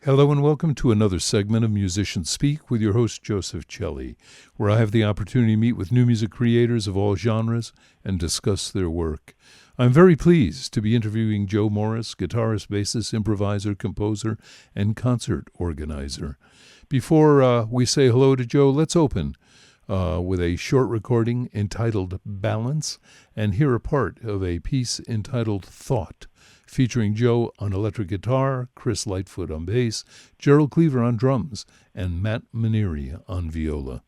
Hello and welcome to another segment of Musicians Speak with your host Joseph Celli, where I have the opportunity to meet with new music creators of all genres and discuss their work. I'm very pleased to be interviewing Joe Morris, guitarist, bassist, improviser, composer, and concert organizer. Before we say hello to Joe, let's open with a short recording entitled Balance and hear a part of a piece entitled Thought, featuring Joe on electric guitar, Chris Lightfoot on bass, Gerald Cleaver on drums, and Matt Manieri on viola.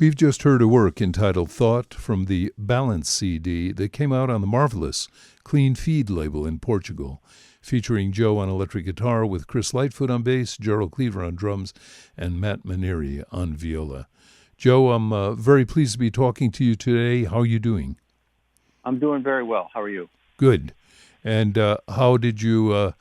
We've just heard a work entitled Thought from the Balance CD that came out on the marvelous Clean Feed label in Portugal, featuring Joe on electric guitar with Chris Lightfoot on bass, Gerald Cleaver on drums, and Matt Manieri on viola. Joe, I'm very pleased to be talking to you today. How are you doing? I'm doing very well. How are you? Good. And how did you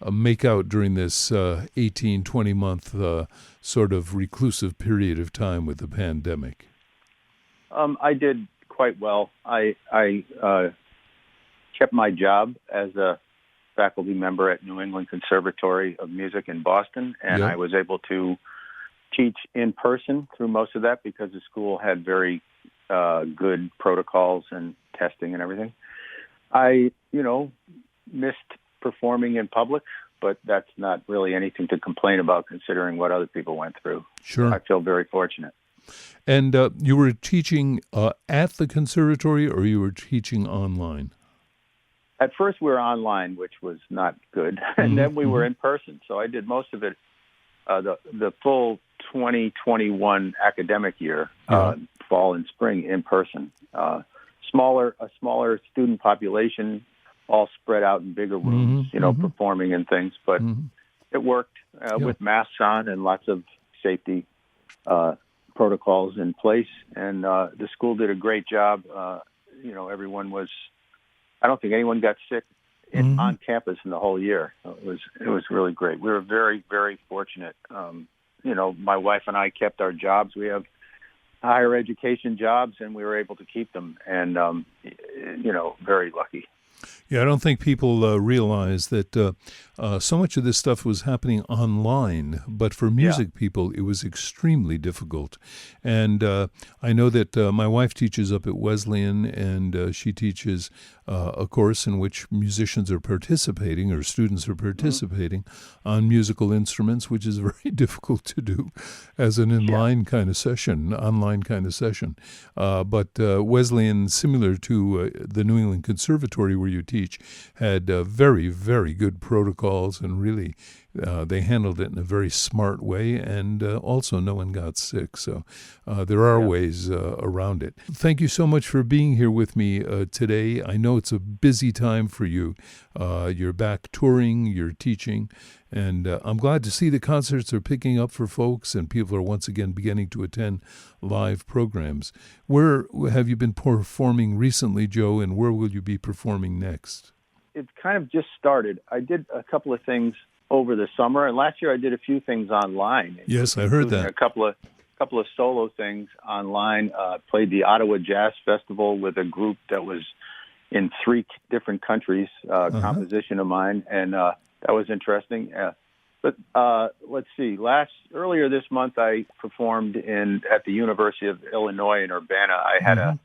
make out during this 18, 20-month sort of reclusive period of time with the pandemic? I did quite well. I kept my job as a faculty member at New England Conservatory of Music in Boston, and I was able to teach in person through most of that because the school had very good protocols and testing and everything. I, missed performing in public, but that's not really anything to complain about considering what other people went through. Sure. I feel very fortunate. And you were teaching at the conservatory, or you were teaching online? At first we were online, which was not good, and then we were in person. So I did most of it, the full 2021 academic year, fall and spring, in person. A smaller student population, all spread out in bigger rooms, performing and things. But it worked with masks on and lots of safety protocols in place. And the school did a great job. Everyone was. I don't think anyone got sick on campus in the whole year. It was really great. We were very, very fortunate. My wife and I kept our jobs. We have higher education jobs, and we were able to keep them. And very lucky. Yeah, I don't think people realize that so much of this stuff was happening online, but for music people, it was extremely difficult. And I know that my wife teaches up at Wesleyan, and she teaches a course in which musicians are participating, or students are participating, on musical instruments, which is very difficult to do as an online kind of session. But Wesleyan, similar to the New England Conservatory where you teach, had very, very good protocols, and really they handled it in a very smart way, and also no one got sick. So there are ways around it. Thank you so much for being here with me today. I know it's a busy time for you. You're back touring, you're teaching, and I'm glad to see the concerts are picking up for folks, and people are once again beginning to attend live programs. Where have you been performing recently, Joe, and where will you be performing next? It's kind of just started. I did a couple of things over the summer, and last year I did a few things online. Yes, I heard that. A couple of solo things online. Played the Ottawa Jazz Festival with a group that was in 3 different countries, composition of mine, and that was interesting. But let's see. Earlier this month, I performed at the University of Illinois in Urbana. I had a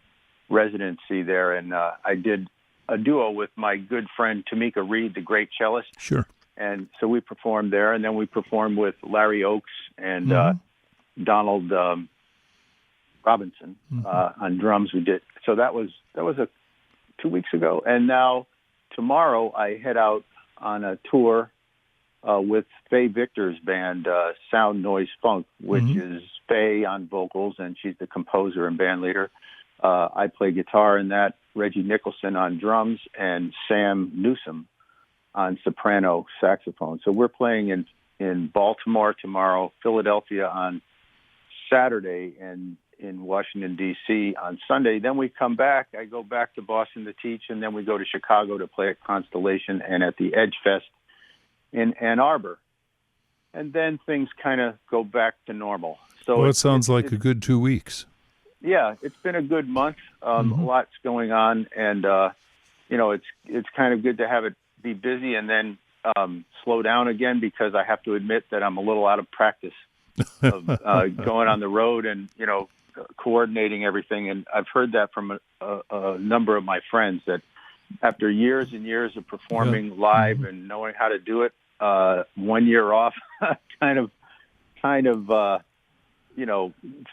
residency there, and I did a duo with my good friend Tamika Reed, the great cellist. Sure. And so we performed there, and then we performed with Larry Oakes and Donald Robinson on drums. We did. So that was 2 weeks ago, and now tomorrow I head out on a tour with Faye Victor's band, Sound Noise Funk, which is Faye on vocals, and she's the composer and band leader. I play guitar in that, Reggie Nicholson on drums, and Sam Newsom on soprano saxophone. So we're playing in Baltimore tomorrow, Philadelphia on Saturday, and in Washington, D.C. on Sunday. Then we come back. I go back to Boston to teach, and then we go to Chicago to play at Constellation and at the Edge Fest in Ann Arbor. And then things kind of go back to normal. So it sounds like a good 2 weeks. Yeah, it's been a good month. A lot's going on, and it's kind of good to have it be busy and then slow down again, because I have to admit that I'm a little out of practice of going on the road and coordinating everything. And I've heard that from a number of my friends, that after years and years of performing live and knowing how to do it, 1 year off kind of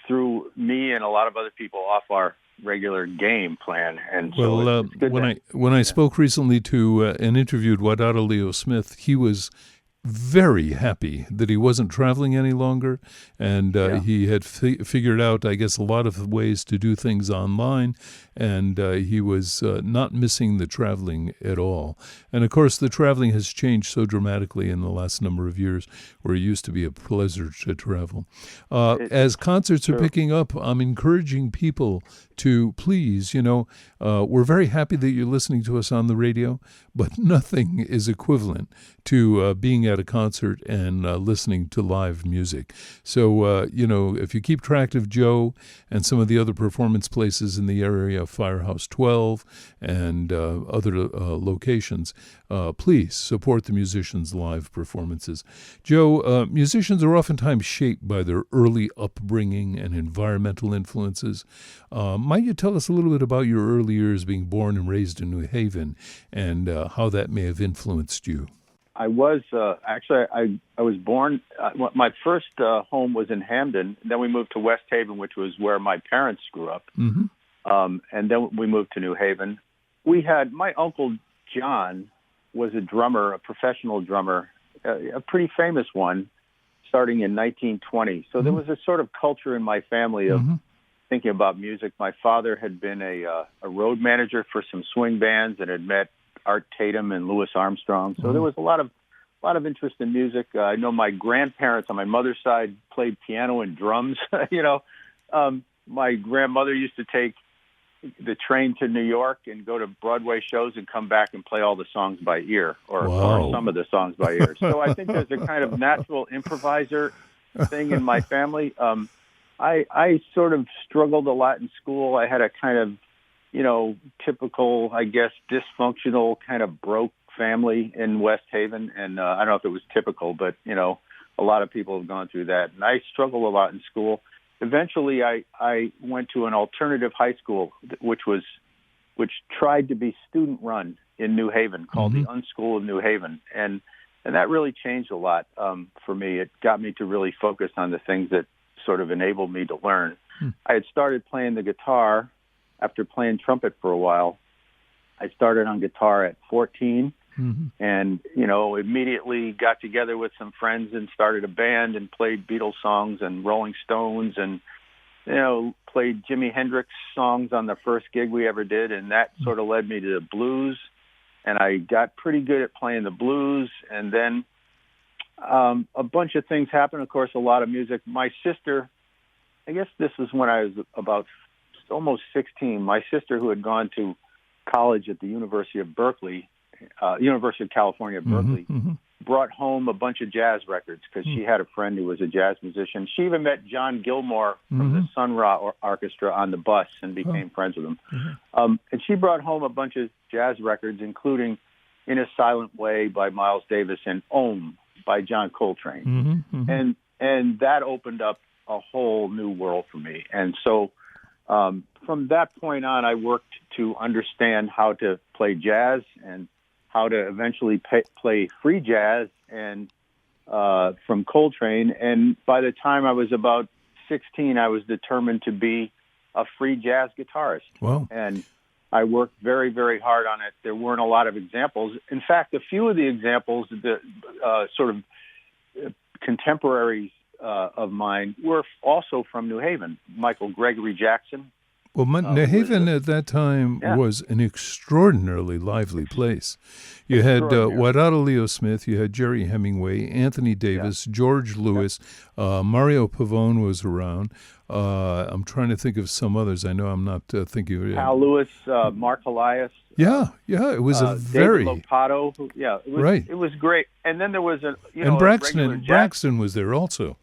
threw me and a lot of other people off our regular game plan. And so it's good when I spoke recently to and interviewed Wadada Leo Smith, he was very happy that he wasn't traveling any longer, and he had figured out, I guess, a lot of ways to do things online, and he was not missing the traveling at all. And of course, the traveling has changed so dramatically in the last number of years, where it used to be a pleasure to travel. As concerts are picking up, I'm encouraging people to please, we're very happy that you're listening to us on the radio, but nothing is equivalent to being at a concert and listening to live music. So, if you keep track of Joe and some of the other performance places in the area, Firehouse 12 and other locations, please support the musicians' live performances. Joe, musicians are oftentimes shaped by their early upbringing and environmental influences. Might you tell us a little bit about your early years being born and raised in New Haven and how that may have influenced you? I was I was born. My first home was in Hamden. Then we moved to West Haven, which was where my parents grew up. And then we moved to New Haven. We had my uncle John was a drummer, a professional drummer, a pretty famous one, starting in 1920. So there was a sort of culture in my family of thinking about music. My father had been a road manager for some swing bands and had met Art Tatum and Louis Armstrong. So there was a lot of interest in music. I know my grandparents on my mother's side played piano and drums. My grandmother used to take the train to New York and go to Broadway shows and come back and play all the songs by ear or some of the songs by ear. So I think there's a kind of natural improviser thing in my family. I sort of struggled a lot in school. I had a kind of, typical, I guess, dysfunctional kind of broke family in West Haven. And I don't know if it was typical, but, a lot of people have gone through that. And I struggled a lot in school. Eventually, I went to an alternative high school, which tried to be student-run in New Haven, called the Unschool of New Haven. And that really changed a lot for me. It got me to really focus on the things that sort of enabled me to learn. I had started playing the guitar after playing trumpet for a while. I started on guitar at 14 and, immediately got together with some friends and started a band and played Beatles songs and Rolling Stones and, played Jimi Hendrix songs on the first gig we ever did. And that sort of led me to the blues. And I got pretty good at playing the blues. And then a bunch of things happened. Of course, a lot of music. My sister, I guess this was when I was about almost 16. My sister, who had gone to college at the University of Berkeley, University of California, Berkeley, brought home a bunch of jazz records because she had a friend who was a jazz musician. She even met John Gilmore from the Sun Ra Orchestra on the bus and became friends with him. And she brought home a bunch of jazz records, including In a Silent Way by Miles Davis and Om by John Coltrane. And that opened up a whole new world for me. And so from that point on, I worked to understand how to play jazz and how to eventually play free jazz and from Coltrane. And by the time I was about 16, I was determined to be a free jazz guitarist. Wow. And I worked very, very hard on it. There weren't a lot of examples. In fact, a few of the examples, the sort of contemporaries of mine, were also from New Haven. Michael Gregory Jackson. Well, New Haven at that time was an extraordinarily lively place. You had Wadada Leo Smith, you had Jerry Hemingway, Anthony Davis, George Lewis, Mario Pavone was around. I'm trying to think of some others. I know I'm not thinking of Hal Lewis, Mark Elias. It was a very David Lopato. It was great. And then there was and Braxton was there also.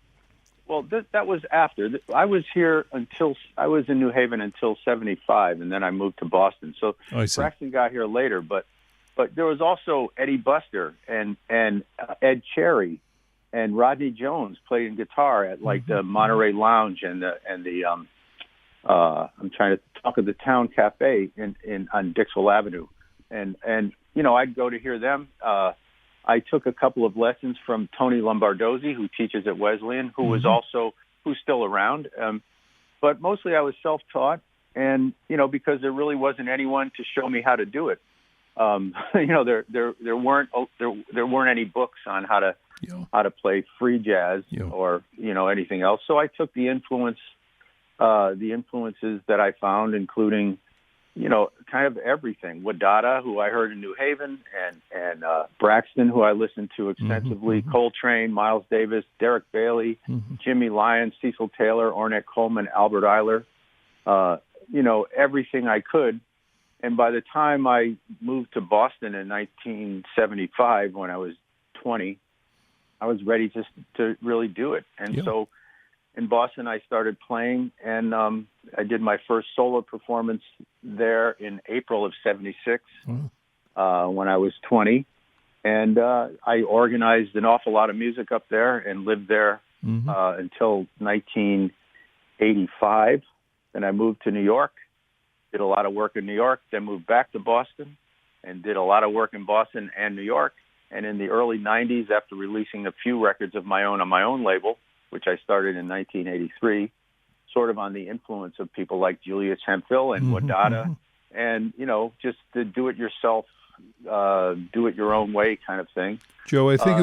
Well, that was after. I was here until I was in New Haven until 75, and then I moved to Boston. So Braxton got here later, but there was also Eddie Buster and Ed Cherry and Rodney Jones playing guitar at like the Monterey Lounge and the I'm trying to talk of the Town Cafe on Dixwell Avenue, and I'd go to hear them. I took a couple of lessons from Tony Lombardozzi, who teaches at Wesleyan, who's still around. But mostly I was self-taught, and, because there really wasn't anyone to show me how to do it. there weren't any books on how to play free jazz or anything else. So I took the influences that I found, including kind of everything. Wadada, who I heard in New Haven, and Braxton, who I listened to extensively, Coltrane, Miles Davis, Derek Bailey, Jimmy Lyons, Cecil Taylor, Ornette Coleman, Albert Eiler, everything I could. And by the time I moved to Boston in 1975, when I was 20, I was ready to really do it. And so in Boston, I started playing, and I did my first solo performance there in April of '76 when I was 20. And I organized an awful lot of music up there and lived there until 1985. Then I moved to New York, did a lot of work in New York, then moved back to Boston and did a lot of work in Boston and New York. And in the early 90s, after releasing a few records of my own on my own label, which I started in 1983, sort of on the influence of people like Julius Hemphill and Wadada, and, just the do-it-yourself, do-it-your-own-way kind of thing. Joe, I think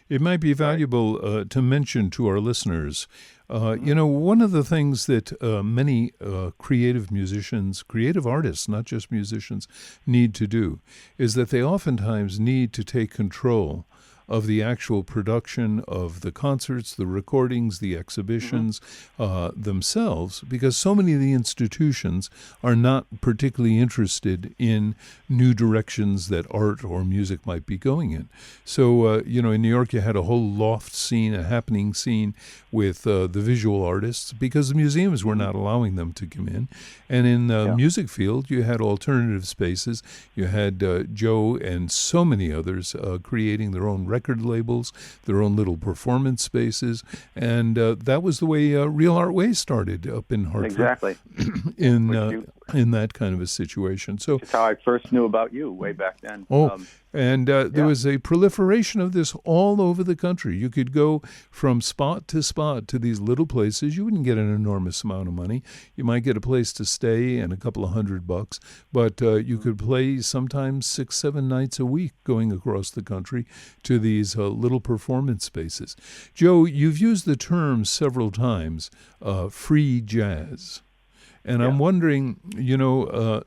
it might be valuable to mention to our listeners, one of the things that many creative musicians, creative artists, not just musicians, need to do is that they oftentimes need to take control of the actual production of the concerts, the recordings, the exhibitions themselves, because so many of the institutions are not particularly interested in new directions that art or music might be going in. So, in New York, you had a whole loft scene, a happening scene with the visual artists, because the museums were not allowing them to come in. And in the music field, you had alternative spaces. You had Joe and so many others creating their own record labels, their own little performance spaces, and that was the way Real Art Way started up in Hartford. Exactly. in that kind of a situation. So that's how I first knew about you way back then. There was a proliferation of this all over the country. You could go from spot to these little places. You wouldn't get an enormous amount of money. You might get a place to stay and a couple of $100, but you could play sometimes 6-7 nights a week going across the country to these little performance spaces. Joe, you've used the term several times, free jazz. And I'm wondering,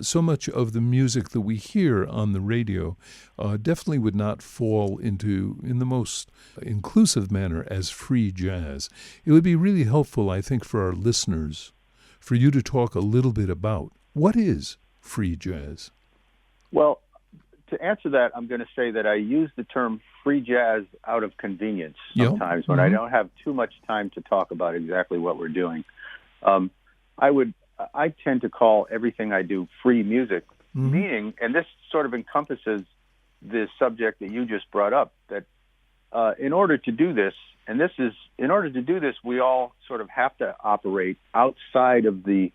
so much of the music that we hear on the radio definitely would not fall in the most inclusive manner as free jazz. It would be really helpful, I think, for our listeners, for you to talk a little bit about what is free jazz. Well, to answer that, I'm going to say that I use the term free jazz out of convenience sometimes when I don't have too much time to talk about exactly what we're doing. I tend to call everything I do free music, meaning, and this sort of encompasses the subject that you just brought up, that in order to do this, we all sort of have to operate outside of the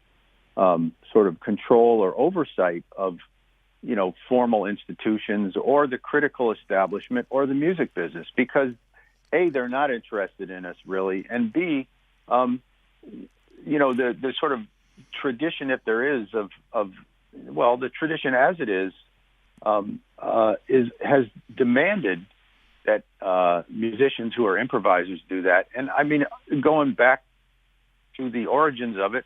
sort of control or oversight of, formal institutions or the critical establishment or the music business, because A, they're not interested in us really, and B, the sort of tradition, if there is, the tradition as it is has demanded that musicians who are improvisers do that. And I mean, going back to the origins of it,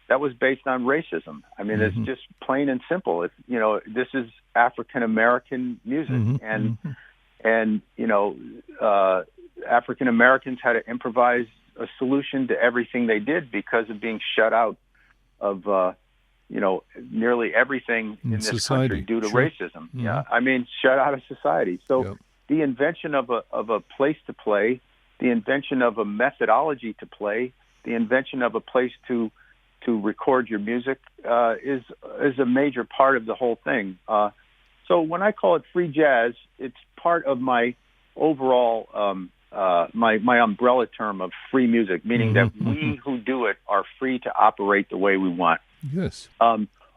that was based on racism. I mean, it's just plain and simple. This is African American music, and African Americans had to improvise a solution to everything they did because of being shut out of nearly everything in this society, country due to racism. I mean, shut out of society. So the invention of a place to play, the invention of a methodology to play, the invention of a place to record your music is a major part of the whole thing. So when I call it free jazz, it's part of my overall my umbrella term of free music, meaning that we who do it are free to operate the way we want. Yes.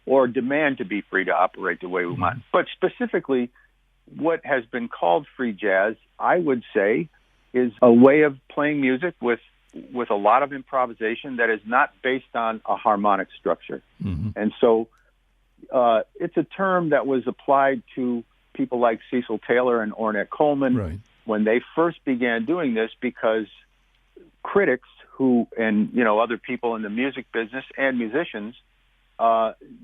Or demand to be free to operate the way we want. But specifically, what has been called free jazz, I would say, is a way of playing music with a lot of improvisation that is not based on a harmonic structure. And so, it's a term that was applied to people like Cecil Taylor and Ornette Coleman when they first began doing this, because critics and other people in the music business and musicians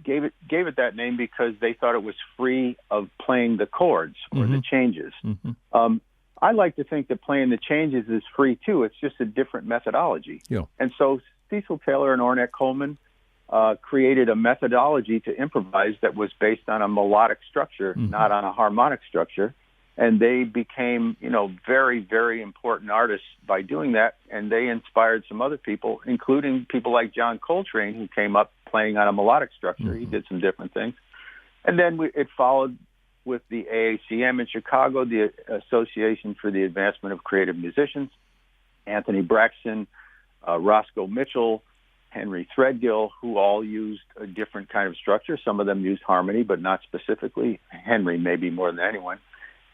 gave it that name because they thought it was free of playing the chords or the changes. I like to think that playing the changes is free too. It's just a different methodology. Yeah. And so Cecil Taylor and Ornette Coleman created a methodology to improvise that was based on a melodic structure, not on a harmonic structure. And they became, very, very important artists by doing that. And they inspired some other people, including people like John Coltrane, who came up playing on a melodic structure. He did some different things. And then it followed with the AACM in Chicago, the Association for the Advancement of Creative Musicians, Anthony Braxton, Roscoe Mitchell, Henry Threadgill, who all used a different kind of structure. Some of them used harmony, but not specifically. Henry maybe more than anyone.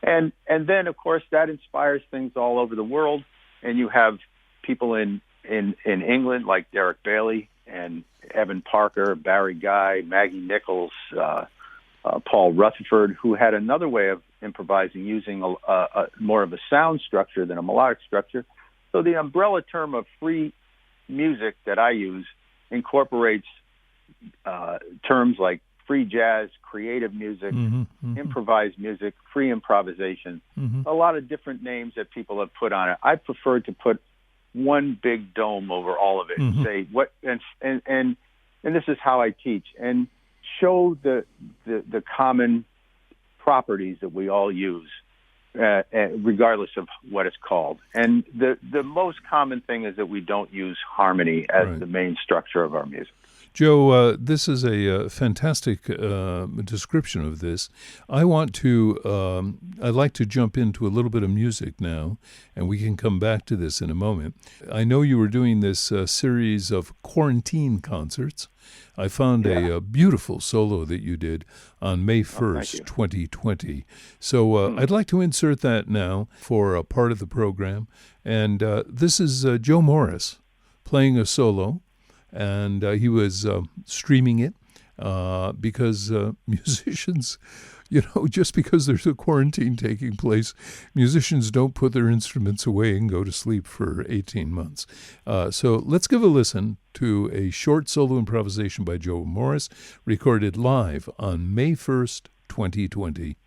And then, of course, that inspires things all over the world. And you have people in England like Derek Bailey and Evan Parker, Barry Guy, Maggie Nichols, Paul Rutherford, who had another way of improvising using a more of a sound structure than a melodic structure. So the umbrella term of free music that I use incorporates terms like free jazz, creative music, improvised music, free improvisation, a lot of different names that people have put on it. I prefer to put one big dome over all of it and say what, and this is how I teach, and show the common properties that we all use, regardless of what it's called. And the most common thing is that we don't use harmony as the main structure of our music. Joe, this is a fantastic description of this. I'd like to jump into a little bit of music now, and we can come back to this in a moment. I know you were doing this series of quarantine concerts. I found a beautiful solo that you did on May 1st, 2020. So I'd like to insert that now for a part of the program. And this is Joe Morris playing a solo. And he was streaming it because musicians, just because there's a quarantine taking place, musicians don't put their instruments away and go to sleep for 18 months. So let's give a listen to a short solo improvisation by Joe Morris, recorded live on May 1st, 2020.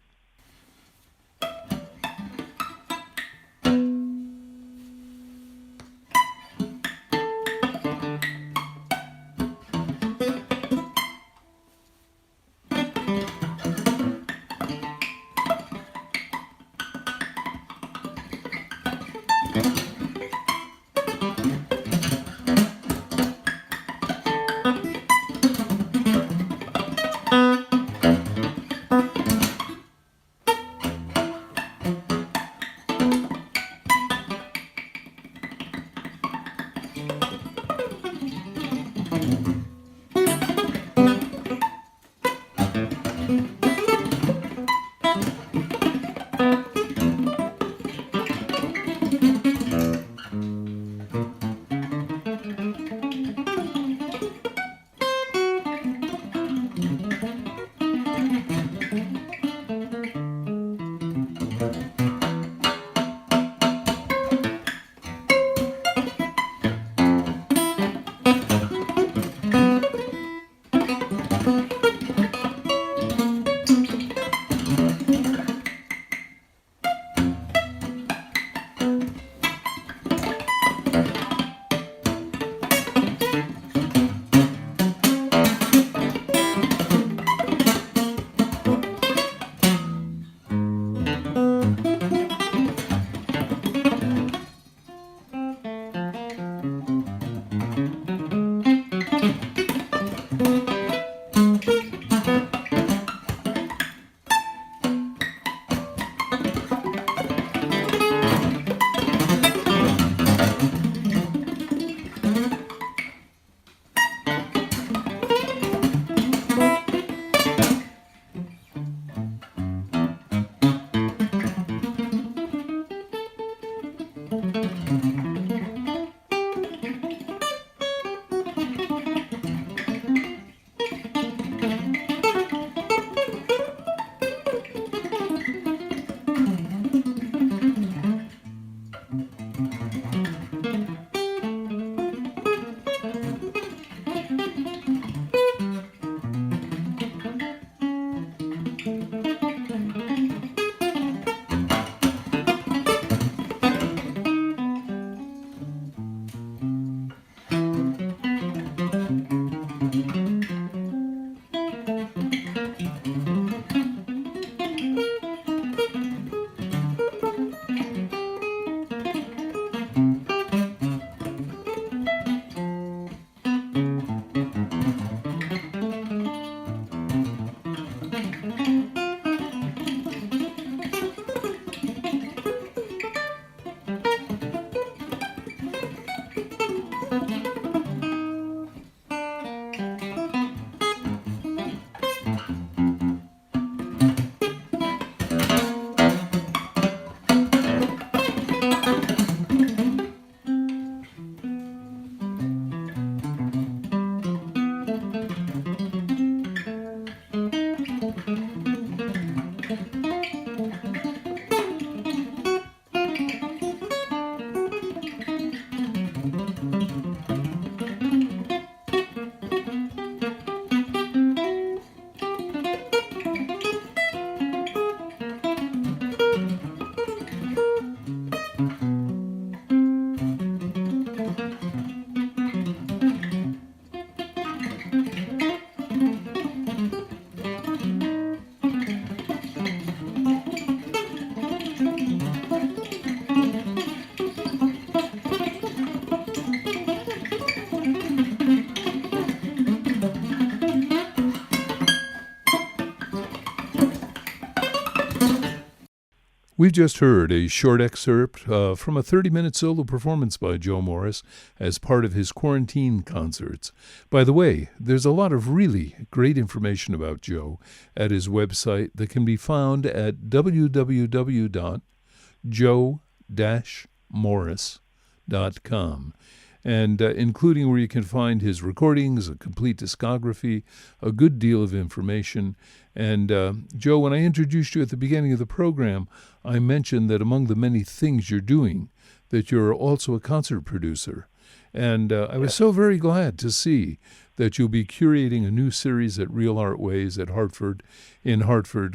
We've just heard a short excerpt from a 30-minute solo performance by Joe Morris as part of his quarantine concerts. By the way, there's a lot of really great information about Joe at his website that can be found at www.joe-morris.com. and including where you can find his recordings, a complete discography, a good deal of information. And Joe, when I introduced you at the beginning of the program, I mentioned that among the many things you're doing, that you're also a concert producer. And I was so very glad to see that you'll be curating a new series at Real Art Ways in Hartford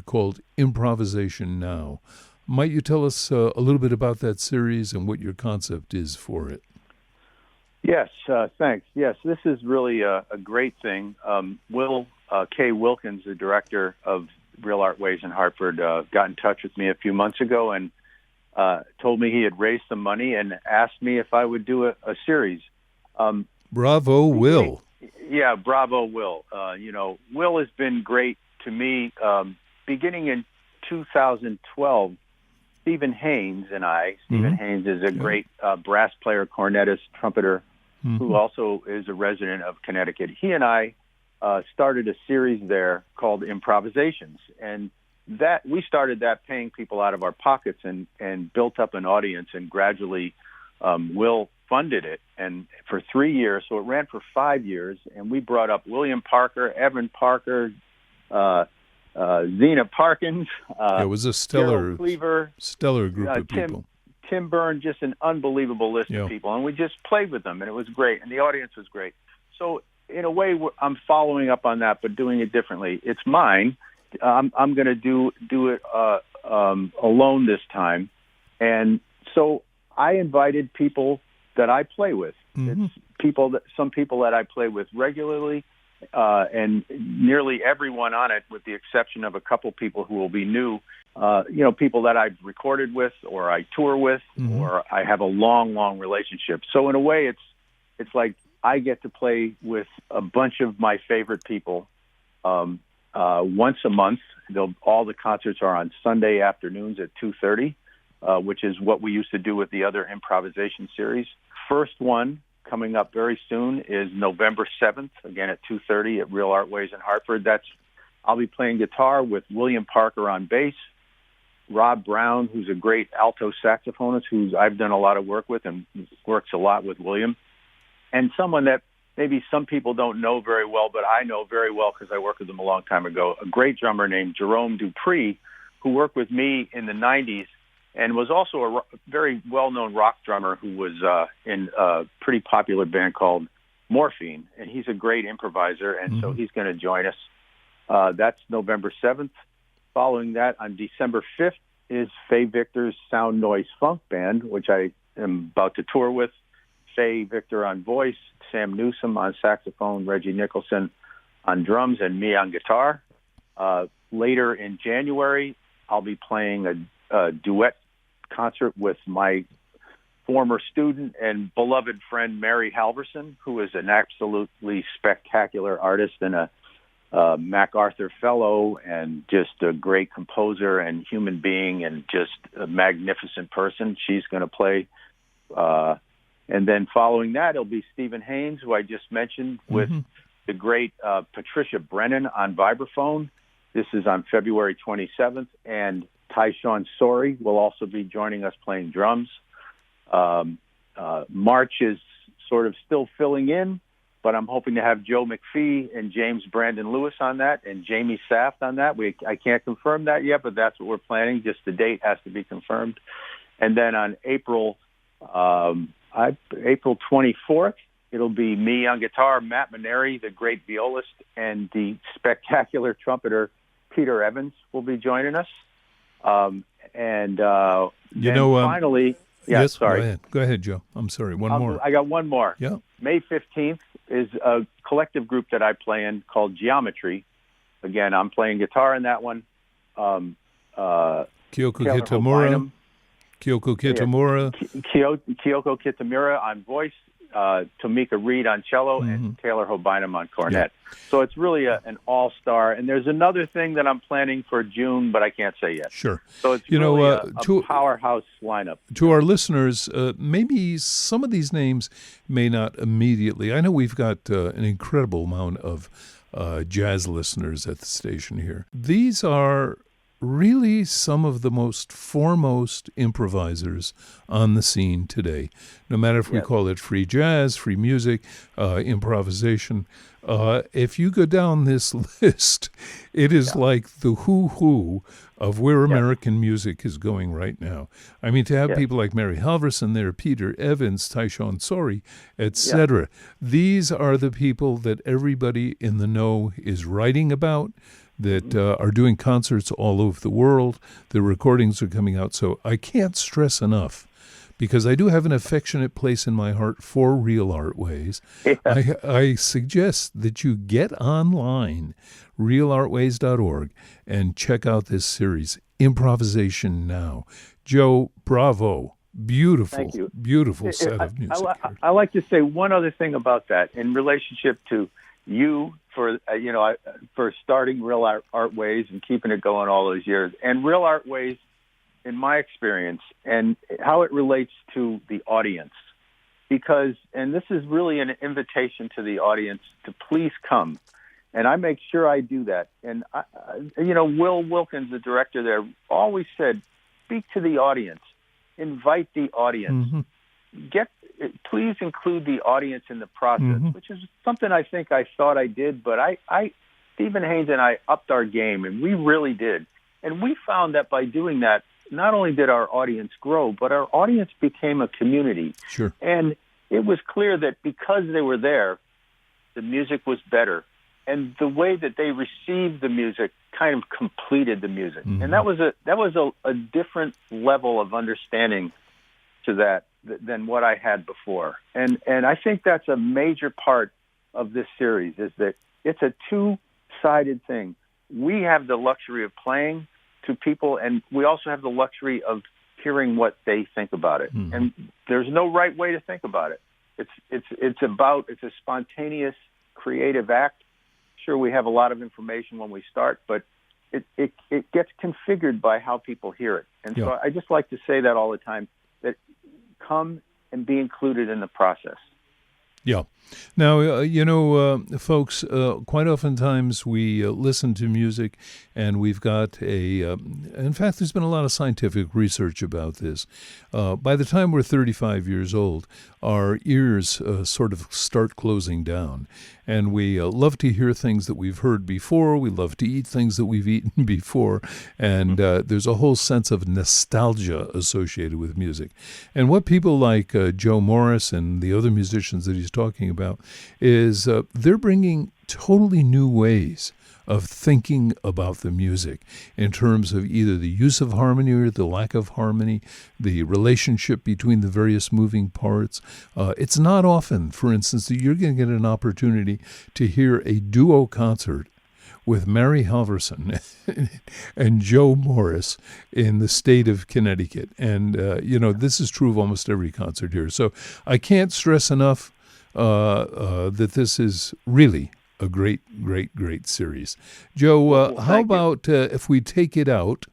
called Improvisation Now. Might you tell us a little bit about that series and what your concept is for it? Yes, thanks. Yes, this is really a great thing. Will K. Wilkins, the director of Real Art Ways in Hartford, got in touch with me a few months ago and told me he had raised some money and asked me if I would do a series. Bravo, Will. Yeah, bravo, Will. Will has been great to me. Beginning in 2012, Stephen Haynes Haynes is a great brass player, cornetist, trumpeter, who also is a resident of Connecticut. He and I started a series there called Improvisations, and that we started that paying people out of our pockets and built up an audience, and gradually Will funded it, and for 3 years, so it ran for 5 years, and we brought up William Parker, Evan Parker, Zena Parkins. It was a stellar group of Tim, people. Tim Byrne, just an unbelievable list of people, and we just played with them, and it was great, and the audience was great. So in a way, I'm following up on that, but doing it differently. It's mine. I'm going to do it alone this time, and so I invited people that I play with. It's some people that I play with regularly. And nearly everyone on it, with the exception of a couple people who will be new, people that I've recorded with or I tour with or I have a long relationship. So in a way, it's like I get to play with a bunch of my favorite people once a month. All the concerts are on Sunday afternoons at 2:30, which is what we used to do with the other improvisation series. First one coming up very soon is November 7th, again at 2:30 at Real Art Ways in Hartford. I'll be playing guitar with William Parker on bass, Rob Brown, who's a great alto saxophonist who I've done a lot of work with and works a lot with William, and someone that maybe some people don't know very well, but I know very well because I worked with him a long time ago, a great drummer named Jerome Dupree, who worked with me in the 90s and was also a very well-known rock drummer who was in a pretty popular band called Morphine, and he's a great improviser, and so he's going to join us. That's November 7th. Following that, on December 5th, is Faye Victor's Sound Noise Funk Band, which I am about to tour with. Faye Victor on voice, Sam Newsom on saxophone, Reggie Nicholson on drums, and me on guitar. Later in January, I'll be playing a duet concert with my former student and beloved friend Mary Halverson, who is an absolutely spectacular artist and a MacArthur Fellow and just a great composer and human being and just a magnificent person. She's going to play And then following that, it'll be Stephen Haynes, who I just mentioned, with the great Patricia Brennan on vibraphone. This is on February 27th. And Tyshawn Sori will also be joining us playing drums. March is sort of still filling in, but I'm hoping to have Joe McPhee and James Brandon Lewis on that and Jamie Saft on that. I can't confirm that yet, but that's what we're planning. Just the date has to be confirmed. And then on April 24th, it'll be me on guitar, Matt Maneri, the great violist, and the spectacular trumpeter Peter Evans will be joining us. Finally, yes, sorry. Go ahead, Joe. I'm sorry. One more. I got one more. Yeah. May 15th is a collective group that I play in called Geometry. Again, I'm playing guitar in that one. Kyoko Kitamura. Kyoko Kitamura on voice, Tomika Reed on cello, and Taylor Hobynum on cornet. Yeah. So it's really an all-star. And there's another thing that I'm planning for June, but I can't say yet. Sure. So it's really a powerhouse lineup. To our listeners, maybe some of these names may not immediately. I know we've got an incredible amount of jazz listeners at the station here. These are really some of the most foremost improvisers on the scene today, no matter if we call it free jazz, free music, improvisation. If you go down this list, it is like the who of where American music is going right now. I mean, to have people like Mary Halverson there, Peter Evans, Tyshawn Sori, etc. These are the people that everybody in the know is writing about, that are doing concerts all over the world. The recordings are coming out. So I can't stress enough, because I do have an affectionate place in my heart for Real Art Ways. I suggest that you get online, realartways.org, and check out this series, Improvisation Now. Joe, bravo. Beautiful, Thank you. Beautiful set of music. I like to say one other thing about that in relationship to you for starting Real Art Ways and keeping it going all those years. And Real Art Ways, in my experience, and how it relates to the audience. And this is really an invitation to the audience to please come. And I make sure I do that. And, Will Wilkins, the director there, always said, speak to the audience, invite the audience, please include the audience in the process, which is something I think I thought I did, but Stephen Haynes and I upped our game, and we really did. And we found that by doing that, not only did our audience grow, but our audience became a community. Sure. And it was clear that because they were there, the music was better. And the way that they received the music kind of completed the music. And that was a different level of understanding to that than what I had before. And I think that's a major part of this series, is that it's a two-sided thing. We have the luxury of playing to people, and we also have the luxury of hearing what they think about it. And there's no right way to think about it. It's a spontaneous, creative act. Sure, we have a lot of information when we start, but it gets configured by how people hear it. And so I just like to say that all the time, that come and be included in the process. Yeah. Now, folks, quite oftentimes we listen to music, and we've got in fact, there's been a lot of scientific research about this. By the time we're 35 years old, our ears sort of start closing down, and we love to hear things that we've heard before. We love to eat things that we've eaten before, and there's a whole sense of nostalgia associated with music. And what people like Joe Morris and the other musicians that he's talking about is they're bringing totally new ways of thinking about the music in terms of either the use of harmony or the lack of harmony, the relationship between the various moving parts. It's not often, for instance, that you're going to get an opportunity to hear a duo concert with Mary Halverson and Joe Morris in the state of Connecticut. And, this is true of almost every concert here. So I can't stress enough that this is really a great, great, great series. Joe, how about if we take it out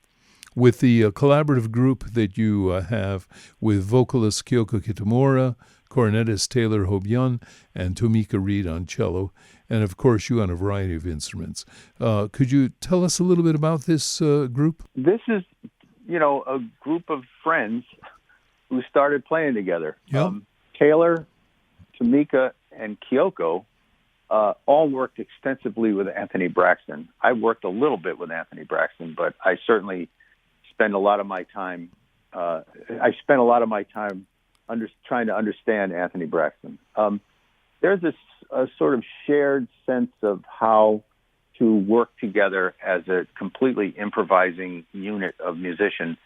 with the collaborative group that you have with vocalist Kyoko Kitamura, cornetist Taylor Hobyun, and Tomika Reed on cello, and of course you on a variety of instruments. Could you tell us a little bit about this group? This is, a group of friends who started playing together. Yep. Taylor, Tomika, and Kyoko all worked extensively with Anthony Braxton. I worked a little bit with Anthony Braxton, but I certainly spend a lot of my time. I spent a lot of my time trying to understand Anthony Braxton. There's a sort of shared sense of how to work together as a completely improvising unit of musicians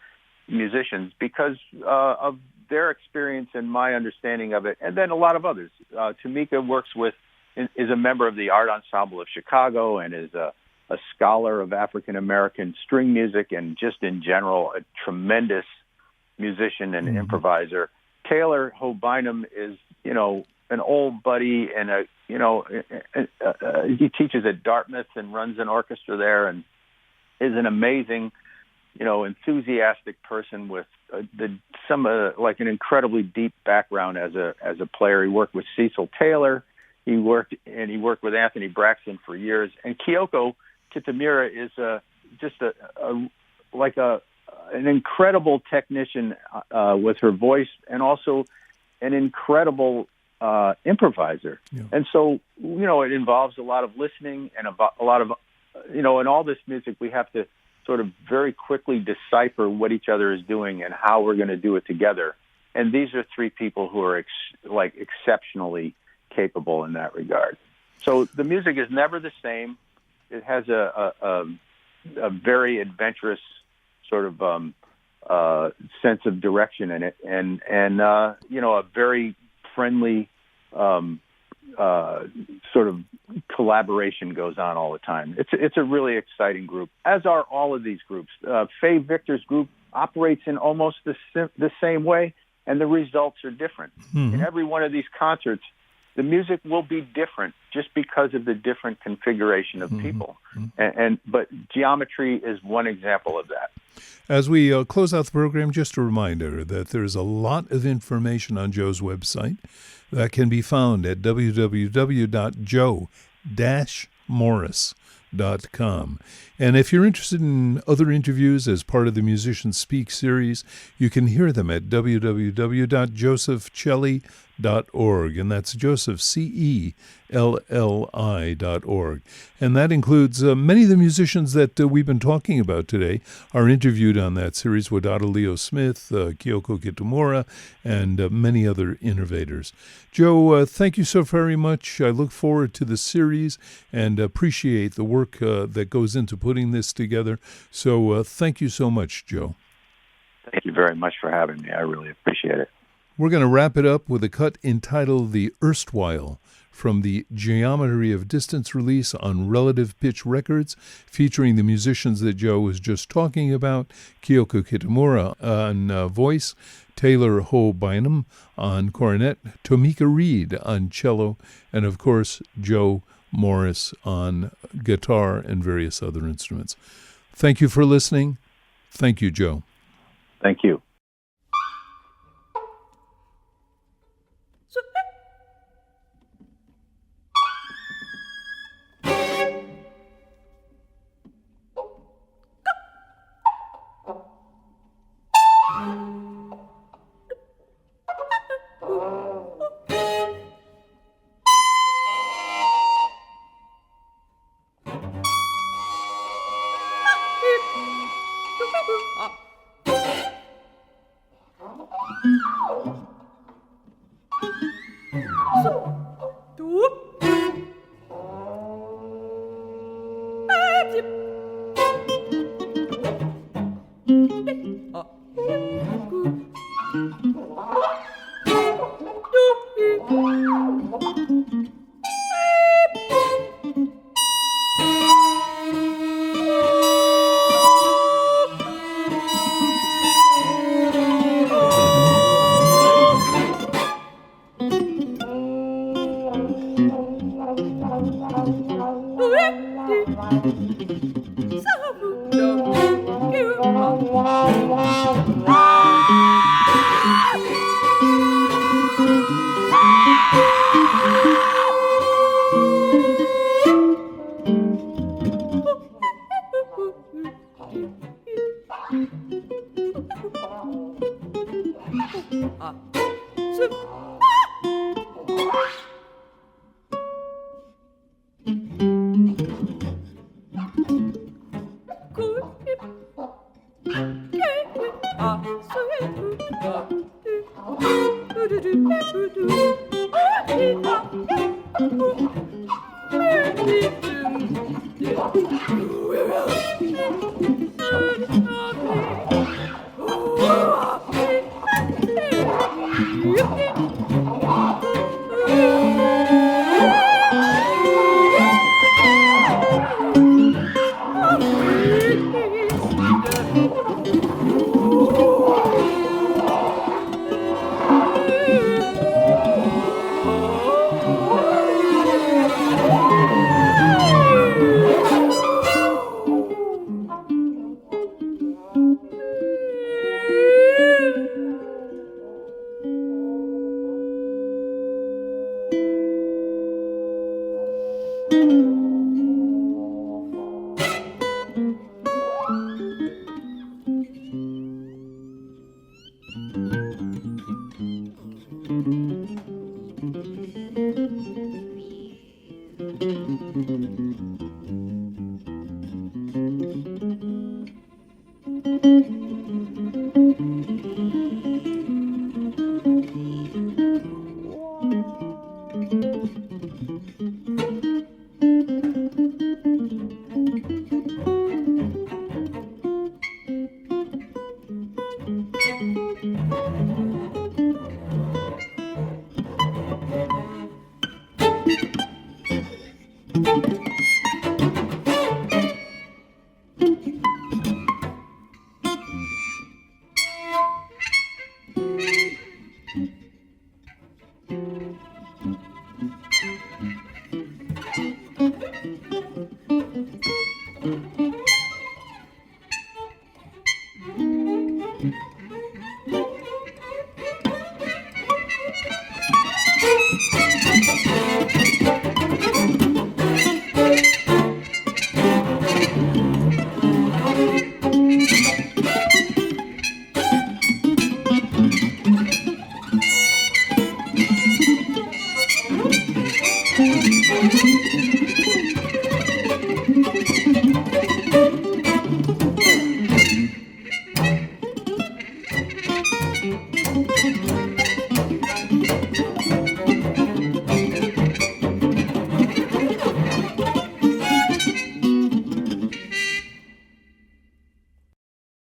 because of their experience and my understanding of it, and then a lot of others. Tomika is a member of the Art Ensemble of Chicago and is a scholar of African American string music and just in general a tremendous musician and improviser. Taylor Hobyun is, an old buddy and he teaches at Dartmouth and runs an orchestra there and is an amazing, enthusiastic person with like an incredibly deep background as a player. He worked with Cecil Taylor. He worked with Anthony Braxton for years. And Kyoko Kitamura is an incredible technician with her voice and also an incredible improviser. Yeah. And so, it involves a lot of listening and a lot of, in all this music, we have to sort of very quickly decipher what each other is doing and how we're going to do it together. And these are three people who are exceptionally capable in that regard. So the music is never the same. It has a very adventurous sort of sense of direction in it, and a very friendly sort of collaboration goes on all the time. It's a really exciting group, as are all of these groups. Faye Victor's group operates in almost the same way, and the results are different. Mm-hmm. In every one of these concerts, the music will be different just because of the different configuration of people. Mm-hmm. But geometry is one example of that. As we close out the program, just a reminder that there's a lot of information on Joe's website that can be found at www.joe-morris.com. And if you're interested in other interviews as part of the Musicians Speak series, you can hear them at www.josephcelli.org, and that's Joseph, CELLI.org. And that includes many of the musicians that we've been talking about today are interviewed on that series, Wadada Leo Smith, Kyoko Kitamura, and many other innovators. Joe, thank you so very much. I look forward to the series and appreciate the work that goes into putting this together. So thank you so much, Joe. Thank you very much for having me. I really appreciate it. We're going to wrap it up with a cut entitled The Erstwhile from the Geometry of Distance release on Relative Pitch Records, featuring the musicians that Joe was just talking about, Kyoko Kitamura on voice, Taylor Hobyun on cornet, Tomika Reed on cello, and of course Joe Morris on guitar and various other instruments. Thank you for listening. Thank you, Joe. Thank you.